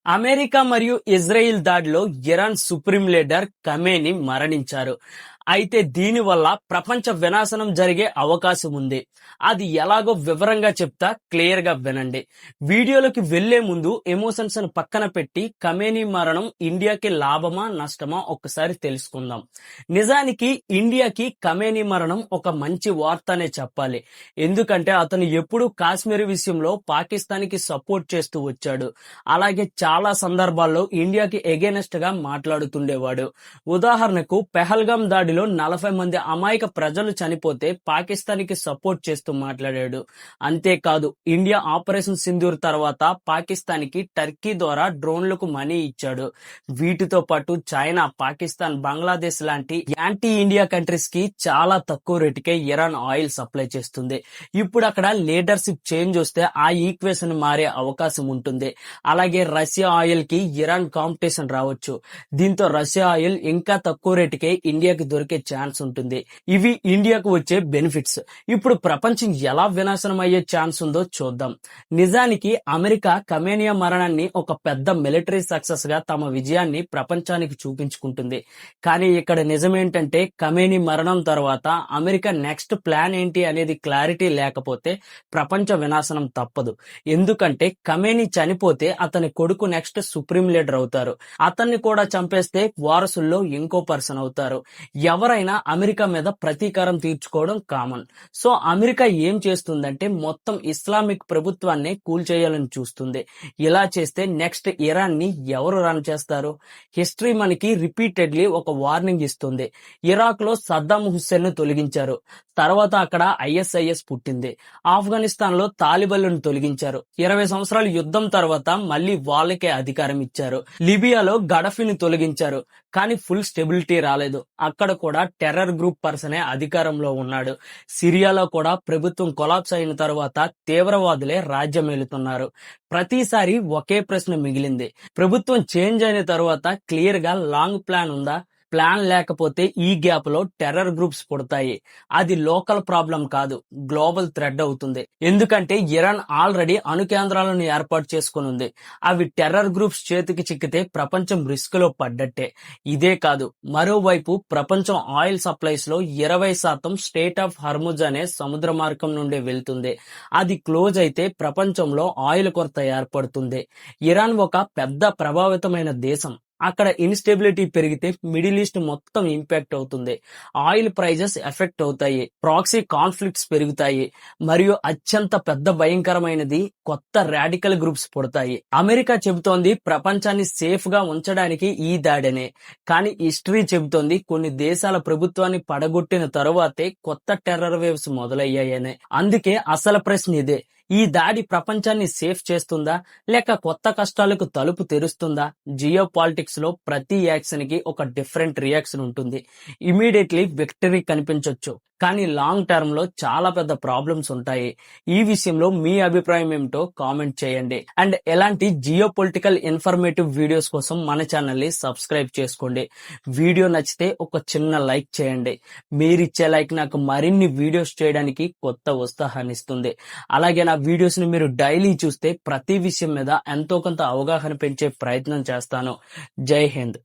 America మరియు Israel దాడిలో Iran supreme leader Khamenei మరణించారు. అయితే దీనివల్ల ప్రపంచ వినాశనం జరిగే అవకాశం ఉంది. అది ఎలాగో వివరంగా చెప్తా, క్లియర్ గా వినండి. వీడియోలోకి వెళ్లే ముందు ఎమోషన్స్ ను పక్కన పెట్టి ఖమేని మరణం ఇండియాకి లాభమా నష్టమా ఒక్కసారి తెలుసుకుందాం. నిజానికి ఇండియాకి ఖమేని మరణం ఒక మంచి వార్త అనే చెప్పాలి. ఎందుకంటే అతను ఎప్పుడూ కాశ్మీర్ విషయంలో పాకిస్తాన్ కి సపోర్ట్ చేస్తూ వచ్చాడు. అలాగే చాలా సందర్భాల్లో ఇండియాకి ఎగెనెస్ట్ గా మాట్లాడుతుండేవాడు. ఉదాహరణకు పెహల్గాం దాడిలో 40 మంది అమాయక ప్రజలు చనిపోతే పాకిస్తాన్ కి సపోర్ట్ చేస్తూ మాట్లాడాడు. అంతేకాదు, ఇండియా ఆపరేషన్ సింధూర్ తర్వాత పాకిస్తాన్ కి టర్కీ ద్వారా డ్రోన్లకు మనీ ఇచ్చాడు. వీటితో పాటు చైనా, పాకిస్తాన్, బంగ్లాదేశ్ లాంటి యాంటీ ఇండియా కంట్రీస్ కి చాలా తక్కువ రేటుకే ఇరాన్ ఆయిల్ సప్లై చేస్తుంది. ఇప్పుడు అక్కడ లీడర్షిప్ చేంజ్ వస్తే ఆ ఈక్వేషన్ మారే అవకాశం ఉంటుంది. అలాగే రష్యా ఆయిల్ కి ఇరాన్ కాంపిటీషన్ రావచ్చు. దీంతో రష్యా ఆయిల్ ఇంకా తక్కువ రేటుకే ఇండియాకి దొరికే ఛాన్స్ ఉంటుంది. ఇవి ఇండియాకు వచ్చే బెనిఫిట్స్. ఇప్పుడు ప్రపంచం ఎలా వినాశనం అయ్యే ఛాన్స్ ఉందో చూద్దాం. నిజానికి అమెరికా ఖమేని మరణాన్ని ఒక పెద్ద మిలిటరీ సక్సెస్ గా తమ విజయాన్ని ప్రపంచానికి చూపించుకుంటుంది. కానీ ఇక్కడ నిజమేంటంటే ఖమేని మరణం తర్వాత అమెరికా నెక్స్ట్ ప్లాన్ ఏంటి అనేది క్లారిటీ లేకపోతే ప్రపంచ వినాశనం తప్పదు. ఎందుకంటే ఖమేని చనిపోతే అతని కొడుకు నెక్స్ట్ సుప్రీం లీడర్ అవుతారు. అతన్ని కూడా చంపేస్తే వారసుల్లో ఇంకో పర్సన్ అవుతారు. ఎవరైనా అమెరికా మీద ప్రతీకారం తీర్చుకోవడం కామన్. సో అమెరికా ఏం చేస్తుందంటే మొత్తం ఇస్లామిక్ ప్రభుత్వాన్ని కూల్చేయాలని చూస్తుంది. ఇలా చేస్తే నెక్స్ట్ ఇరాన్ ని ఎవరు రన్ చేస్తారు? హిస్టరీ మనకి రిపీటెడ్లీ ఒక వార్నింగ్ ఇస్తుంది. ఇరాక్ లో సద్దాం హుస్సేన్ ను తొలగించారు. తర్వాత అక్కడ ఐఎస్ఐఎస్ పుట్టింది. ఆఫ్ఘనిస్తాన్ లో తాలిబన్లను తొలగించారు. 20 సంవత్సరాల యుద్ధం తర్వాత మళ్ళీ వాళ్ళకే అధికారం ఇచ్చారు. లిబియాలో గడఫీని తొలగించారు. కానీ ఫుల్ స్టెబిలిటీ రాలేదు. అక్కడ కూడా టెర్రర్ గ్రూప్ పర్సనే అధికారంలో ఉన్నాడు. సిరియాలో కూడా ప్రభుత్వం కొలాప్స్ అయిన తర్వాత తీవ్రవాదులే రాజ్యమేలుతున్నారు. ప్రతిసారి ఒకే ప్రశ్న మిగిలింది. ప్రభుత్వం చేంజ్ అయిన తర్వాత క్లియర్ గా లాంగ్ ప్లాన్ ఉందా? ప్లాన్ లేకపోతే ఈ గ్యాప్ లో టెర్రర్ గ్రూప్స్ పుడతాయి. అది లోకల్ ప్రాబ్లం కాదు, గ్లోబల్ థ్రెడ్ అవుతుంది. ఎందుకంటే ఇరాన్ ఆల్రెడీ అణు కేంద్రాలను ఏర్పాటు చేసుకుని ఉంది. అవి టెర్రర్ గ్రూప్స్ చేతికి చిక్కితే ప్రపంచం రిస్క్ లో పడ్డట్టే. ఇదే కాదు, మరోవైపు ప్రపంచం ఆయిల్ సప్లైస్ లో 20% స్టేట్ ఆఫ్ హర్ముజ్ అనే సముద్ర మార్గం నుండి వెళ్తుంది. అది క్లోజ్ అయితే ప్రపంచంలో ఆయిల్ కొరత ఏర్పడుతుంది. ఇరాన్ ఒక పెద్ద ప్రభావితమైన దేశం. అక్కడ ఇన్స్టెబిలిటీ పెరిగితే మిడిల్ ఈస్ట్ మొత్తం ఇంపాక్ట్ అవుతుంది. ఆయిల్ ప్రైజెస్ ఎఫెక్ట్ అవుతాయి. ప్రాక్సీ కాన్ఫ్లిక్ట్స్ పెరుగుతాయి. మరియు అత్యంత పెద్ద భయంకరమైనది, కొత్త రాడికల్ గ్రూప్స్ పుడతాయి. అమెరికా చెబుతోంది ప్రపంచాన్ని సేఫ్ గా ఉంచడానికి ఈ దాడినే. కానీ హిస్టరీ చెబుతోంది కొన్ని దేశాల ప్రభుత్వాన్ని పడగొట్టిన తరువాతే కొత్త టెర్రర్ వేవ్స్ మొదలయ్యాయనే. అందుకే అసలు ప్రశ్న ఇదే: ఈ దాడి ప్రపంచాన్ని సేఫ్ చేస్తుందా, లేక కొత్త కష్టాలకు తలుపు తెరుస్తుందా? జియో పాలిటిక్స్ లో ప్రతి యాక్షన్ కి ఒక డిఫరెంట్ రియాక్షన్ ఉంటుంది. ఇమీడియట్లీ విక్టరీ కనిపించొచ్చు, కానీ లాంగ్ టర్మ్ లో చాలా పెద్ద ప్రాబ్లమ్స్ ఉంటాయి. ఈ విషయంలో మీ అభిప్రాయం ఏమిటో కామెంట్ చేయండి. అండ్ ఎలాంటి జియో పొలిటికల్ ఇన్ఫర్మేటివ్ వీడియోస్ కోసం మన ఛానల్ ని సబ్స్క్రైబ్ చేసుకోండి. వీడియో నచ్చితే ఒక చిన్న లైక్ చేయండి. మీరిచ్చే లైక్ నాకు మరిన్ని వీడియోస్ చేయడానికి కొత్త ఉత్సాహాన్ని ఇస్తుంది. అలాగే నా వీడియోస్ ని మీరు డైలీ చూస్తే ప్రతి విషయం మీద ఎంతో కొంత అవగాహన పెంచే ప్రయత్నం చేస్తాను. జై హింద్.